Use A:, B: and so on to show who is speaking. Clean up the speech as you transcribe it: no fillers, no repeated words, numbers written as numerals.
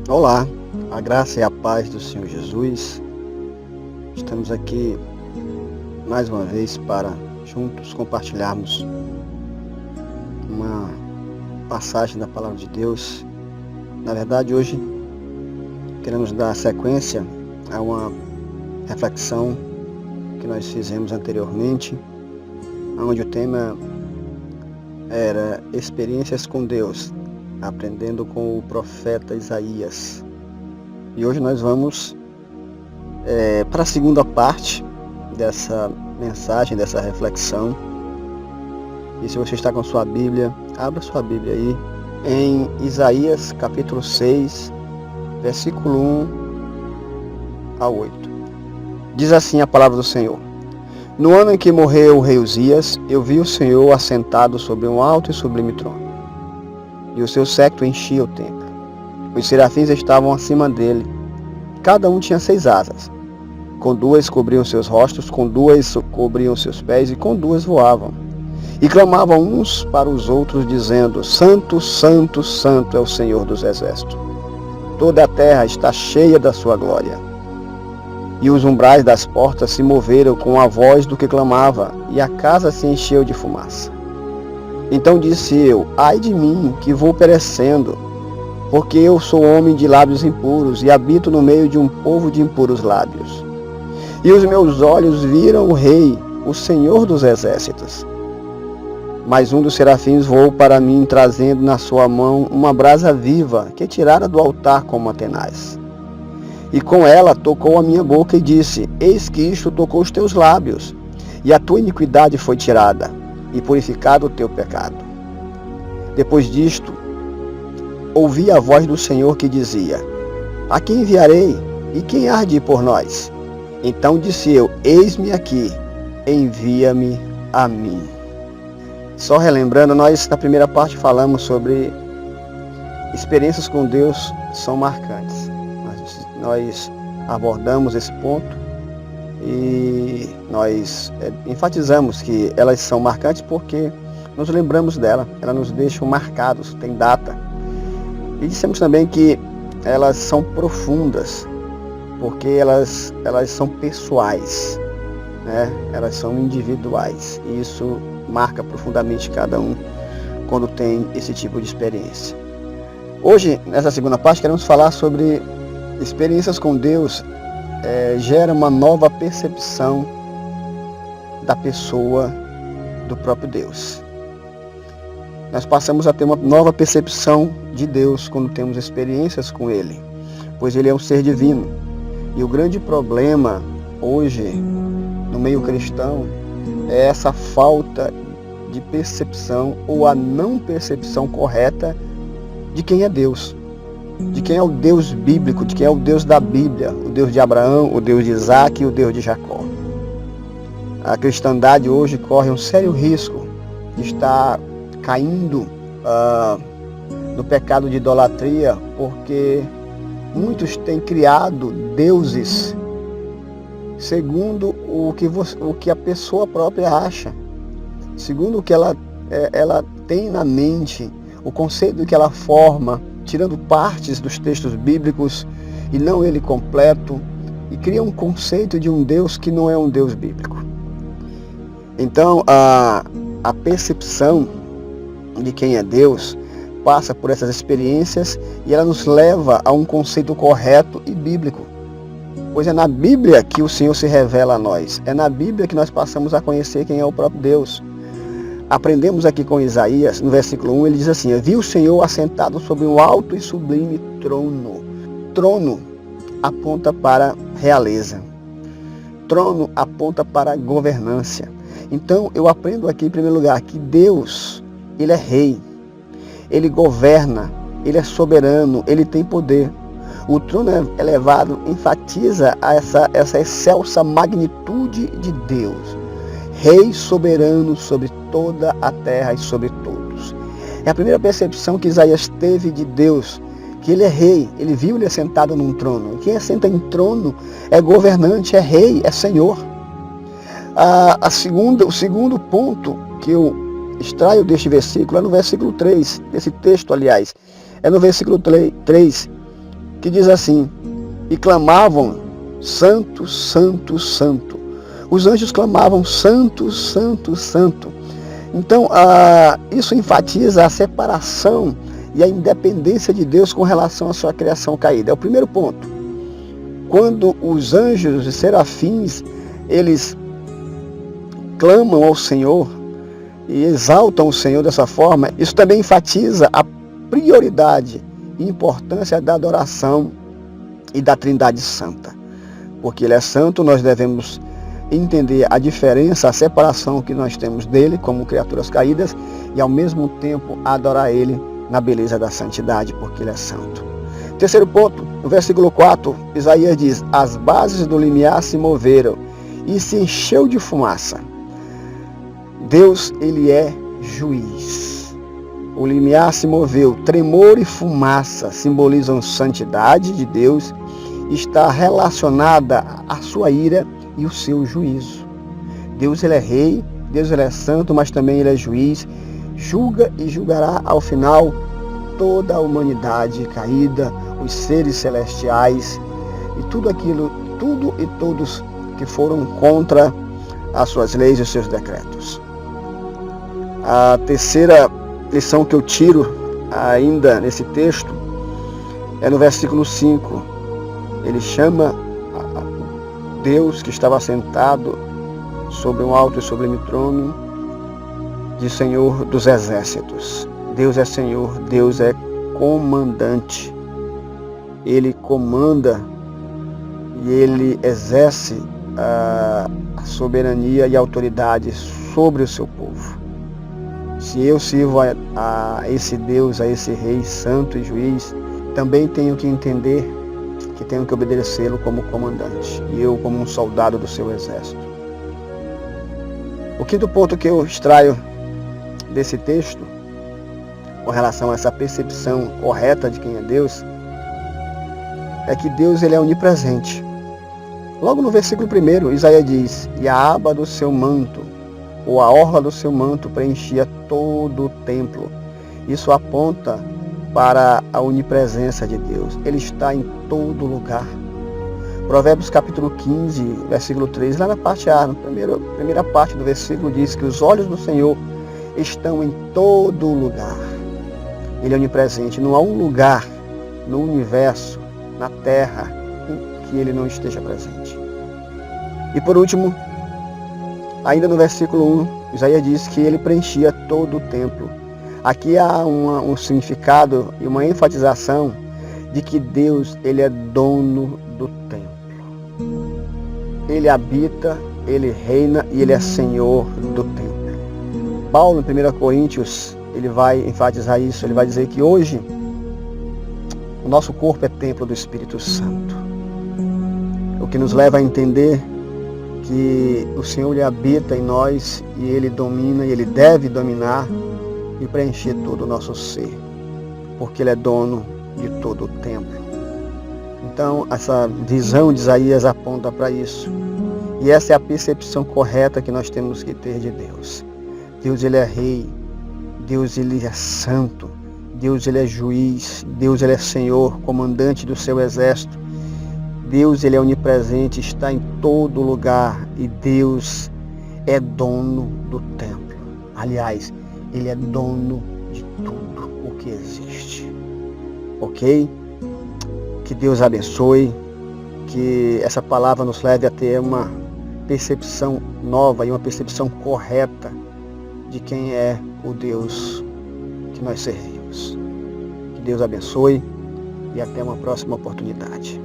A: Olá, a graça e a paz do Senhor Jesus. Estamos aqui mais uma vez para juntos compartilharmos uma passagem da Palavra de Deus. Na verdade, hoje queremos dar sequência a uma reflexão que nós fizemos anteriormente, onde o tema era experiências com Deus, aprendendo com o profeta Isaías. E hoje nós vamos para a segunda parte dessa mensagem, dessa reflexão. E se você está com sua Bíblia, abra sua Bíblia aí em Isaías capítulo 6, versículo 1 a 8. Diz assim a palavra do Senhor: No ano em que morreu o rei Uzias, eu vi o Senhor assentado sobre um alto e sublime trono, e o seu séquito enchia o templo. Os serafins estavam acima dele. Cada um tinha 6 asas. Com 2 cobriam seus rostos, com 2 cobriam seus pés, e com 2 voavam. E clamavam uns para os outros, dizendo: Santo, Santo, Santo é o Senhor dos exércitos. Toda a terra está cheia da sua glória. E os umbrais das portas se moveram com a voz do que clamava, e a casa se encheu de fumaça. Então disse eu: Ai de mim, que vou perecendo, porque eu sou homem de lábios impuros, e habito no meio de um povo de impuros lábios. E os meus olhos viram o Rei, o Senhor dos exércitos. Mas um dos serafins voou para mim, trazendo na sua mão uma brasa viva, que tirara do altar com uma tenaz. E com ela tocou a minha boca e disse: Eis que isto tocou os teus lábios, e a tua iniquidade foi tirada, e purificado o teu pecado. Depois disto, ouvi a voz do Senhor que dizia: A quem enviarei? E quem há de ir por nós? Então disse eu: Eis-me aqui, envia-me a mim. Só relembrando, nós na primeira parte falamos sobre experiências com Deus são marcantes. Nós abordamos esse ponto e nós enfatizamos que elas são marcantes porque nos lembramos dela, elas nos deixam marcados, tem data. E dissemos também que elas são profundas, porque elas são pessoais, né? Elas são individuais, e isso marca profundamente cada um quando tem esse tipo de experiência. Hoje, nessa segunda parte, queremos falar sobre experiências com Deus gera uma nova percepção da pessoa do próprio Deus. Nós passamos a ter uma nova percepção de Deus quando temos experiências com Ele, pois Ele é um ser divino. E o grande problema hoje no meio cristão é essa falta de percepção ou a não percepção correta de quem é Deus. De quem é o Deus bíblico, de quem é o Deus da Bíblia, o Deus de Abraão, o Deus de Isaac e o Deus de Jacó. A cristandade hoje corre um sério risco de estar caindo no pecado de idolatria, porque muitos têm criado deuses segundo o que a pessoa própria acha, segundo o que ela tem na mente, o conceito que ela forma, tirando partes dos textos bíblicos e não ele completo, e cria um conceito de um Deus que não é um Deus bíblico. Então, a percepção de quem é Deus passa por essas experiências e ela nos leva a um conceito correto e bíblico. Pois é na Bíblia que o Senhor se revela a nós. É na Bíblia que nós passamos a conhecer quem é o próprio Deus. Aprendemos aqui com Isaías, no versículo 1, ele diz assim: Vi o Senhor assentado sobre um alto e sublime trono. Trono aponta para realeza. Trono aponta para governância. Então eu aprendo aqui em primeiro lugar que Deus, Ele é rei. Ele governa, Ele é soberano, Ele tem poder. O trono elevado enfatiza essa excelsa magnitude de Deus. Rei soberano sobre toda a terra e sobre todos. É a primeira percepção que Isaías teve de Deus, que Ele é rei. Ele viu Ele assentado num trono. Quem assenta em trono é governante, é rei, é senhor. O segundo ponto que eu extraio deste versículo é no versículo 3, desse texto, aliás. É no versículo 3, que diz assim: e clamavam, santo, santo, santo. Os anjos clamavam, santo, santo, santo. Então, isso enfatiza a separação e a independência de Deus com relação à sua criação caída. É o primeiro ponto. Quando os anjos e serafins, eles clamam ao Senhor e exaltam o Senhor dessa forma, isso também enfatiza a prioridade e importância da adoração e da Trindade Santa. Porque Ele é santo, nós devemos entender a diferença, a separação que nós temos dele como criaturas caídas e ao mesmo tempo adorar Ele na beleza da santidade, porque Ele é santo. Terceiro ponto, no versículo 4, Isaías diz: as bases do limiar se moveram e se encheu de fumaça. Deus, Ele é juiz. O limiar se moveu, tremor e fumaça simbolizam santidade de Deus, está relacionada à sua ira e o seu juízo. Deus, Ele é rei, Deus, Ele é santo, mas também Ele é juiz, julga e julgará ao final toda a humanidade caída, os seres celestiais e tudo e todos que foram contra as suas leis e os seus decretos. A terceira lição que eu tiro ainda nesse texto é no versículo 5. Ele chama Deus, que estava sentado sobre um alto e sublime trono, de Senhor dos Exércitos. Deus é Senhor, Deus é comandante. Ele comanda e Ele exerce a soberania e a autoridade sobre o seu povo. Se eu sirvo a esse Deus, a esse Rei Santo e Juiz, também tenho que entender que tenho que obedecê-lo como comandante e eu como um soldado do seu exército. O quinto ponto que eu extraio desse texto, com relação a essa percepção correta de quem é Deus, é que Deus, Ele é onipresente. Logo no versículo 1, Isaías diz: e a aba do seu manto, ou a orla do seu manto, preenchia todo o templo. Isso aponta para a onipresença de Deus. Ele está em todo lugar. Provérbios capítulo 15, versículo 3, lá na parte A, na primeira parte do versículo, diz que os olhos do Senhor estão em todo lugar. Ele é onipresente. Não há um lugar no universo, na terra, em que Ele não esteja presente. E por último, ainda no versículo 1, Isaías diz que Ele preenchia todo o templo. Aqui há um significado e uma enfatização de que Deus, Ele é dono do templo. Ele habita, Ele reina e Ele é Senhor do templo. Paulo, em 1 Coríntios, ele vai enfatizar isso. Ele vai dizer que hoje o nosso corpo é templo do Espírito Santo. O que nos leva a entender que o Senhor, Ele habita em nós e Ele domina e Ele deve dominar e preencher todo o nosso ser, porque Ele é dono de todo o templo. Então, essa visão de Isaías aponta para isso. E essa é a percepção correta que nós temos que ter de Deus. Deus, Ele é rei. Deus, Ele é santo. Deus, Ele é juiz. Deus, Ele é Senhor, comandante do seu exército. Deus, Ele é onipresente, está em todo lugar. E Deus é dono do templo. Aliás, Ele é dono de tudo o que existe. Ok? Que Deus abençoe, que essa palavra nos leve a ter uma percepção nova e uma percepção correta de quem é o Deus que nós servimos. Que Deus abençoe e até uma próxima oportunidade.